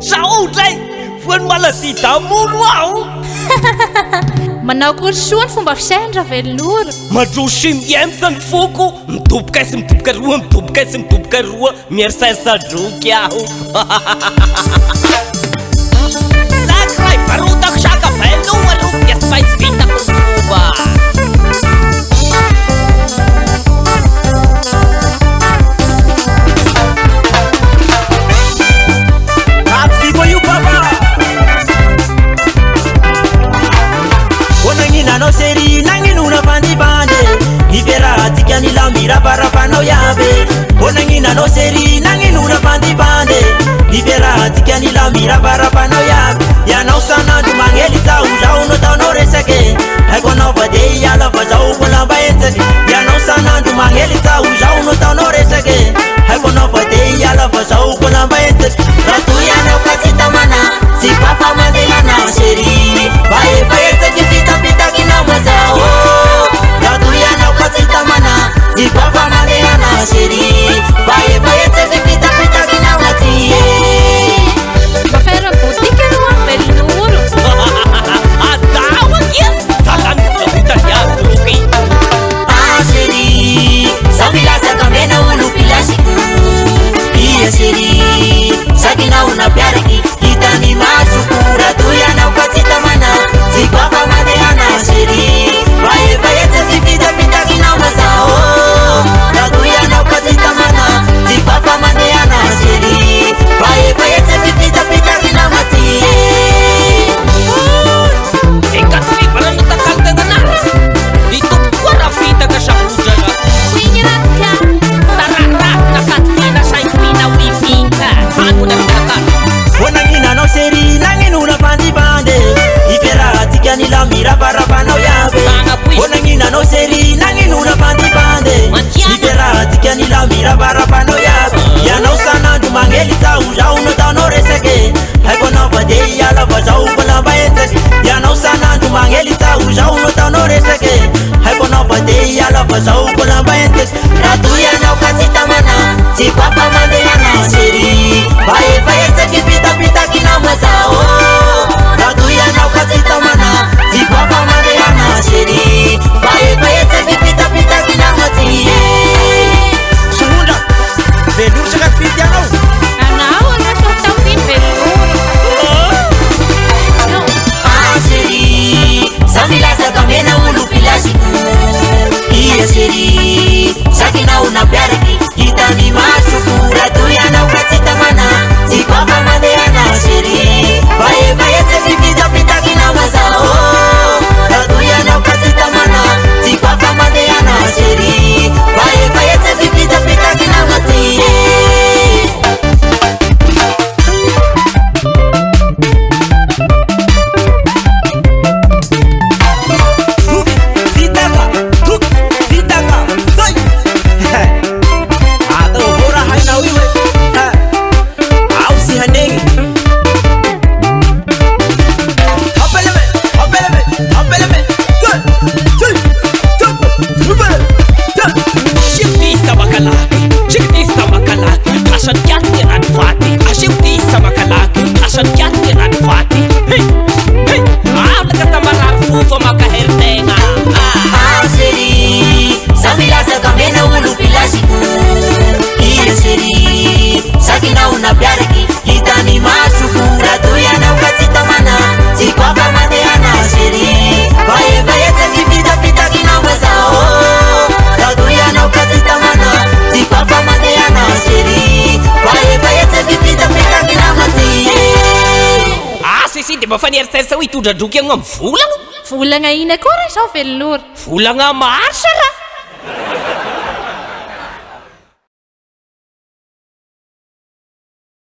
Sao đây? Vươn mà là gì tao muốn wow. Manao kursuan fomba fisendra veloura. Madrosim em san foco. Mtupka sim tupka rua, mtupka sim tupka rua. Miersa essa drukiao. Sakrai faruta chaka velo, alu que faz vida com chuva. No seri nangin una bandi bande Libera tikani la mira para pano yabe Onangina no seri nangin una bandi bande Libera tikani la mira para pano yabe Ya no sana du mangeli ta uja uno ta no reseke Ai kono vade ya la vaza u la baente Ya no sana du mangeli ta uja uno ta no reseke Ai kono vade ya la vaza u la baente Ratu ya no kasita mana si papa mandela na seri Bae baete kifita pita mazao Ratu ya na ukazita mana Zipapa mandela na sheri Baye baye tete pita pita kina matie Bafera putika numa veluro. Atawa kia Sakan kapita ya kuluki Ah sheri Sabila sakamena ulupila shiku Iya sheri Sakina una pyaraki Itani masuku Ratu ya na ukazita mana Zipapa mandela na sheri Baye baye tete pita pita kina mazao Ratu ya na ukazita mana Zipapa mandela na sheri Baye baye tete pita pita kina matie Ikasri barang takal tenganan Itu kuara fita ka shahujara Kuiniratka. Sararat na katina sa infina wifika Ano na katan Onangina no seri nangin una bandi bande Ibera tikani la mira para pano yabe Onangina no seri nangin una bandi bande Ibera tikani la mira para pano yabe Ya no sana du mangeli ta uja uno ta no reseke Hai kono vade ya la vaza u la baente Ya no sana du mangeli ta uja uno ta no reseke Hai kono vade ya la vaza u la baente Ratu ya no kasita mana si papa mandela na seri Bae bae teki pita pita kina mazao Ratu ya na ukazita mana si papa mandela na seri Bae bae teki pita pita kina matie Sunda Velur sakat fita no Anao na tawtin veluro. Ah seri Samila sakamena ulupila shiku Iya seri Sakina una pyaraki Itani masuku Ratu ya na ukazita mana si papa mandela na seri Bae bae teki pita pita kina mazao Ratu ya na ukazita mana si papa mandela na seri Bae bae teki pita pita kina matie Shikti sama kalaki Asan kyat kiran fati Ashikti sama kalaki Asan kyat kiran fati Hey, hey Aam ka samarar fufa makahertenga Ah seri Samila sakamena ulupila shiku Iya seri Sakina una pyaraki Itani masuku Ratu ya na ukazita mana si papa mandela na seri Bae bae teki pita pita kina mazao Ratu ya na ukazita mana si papa mandela na seri Bae bae teki pita pita kina matie Sisi di ba fanier sensa ui tu daduk yang ngam fulang Fulanga ina koa raha izao veluro. Fulang nga marsara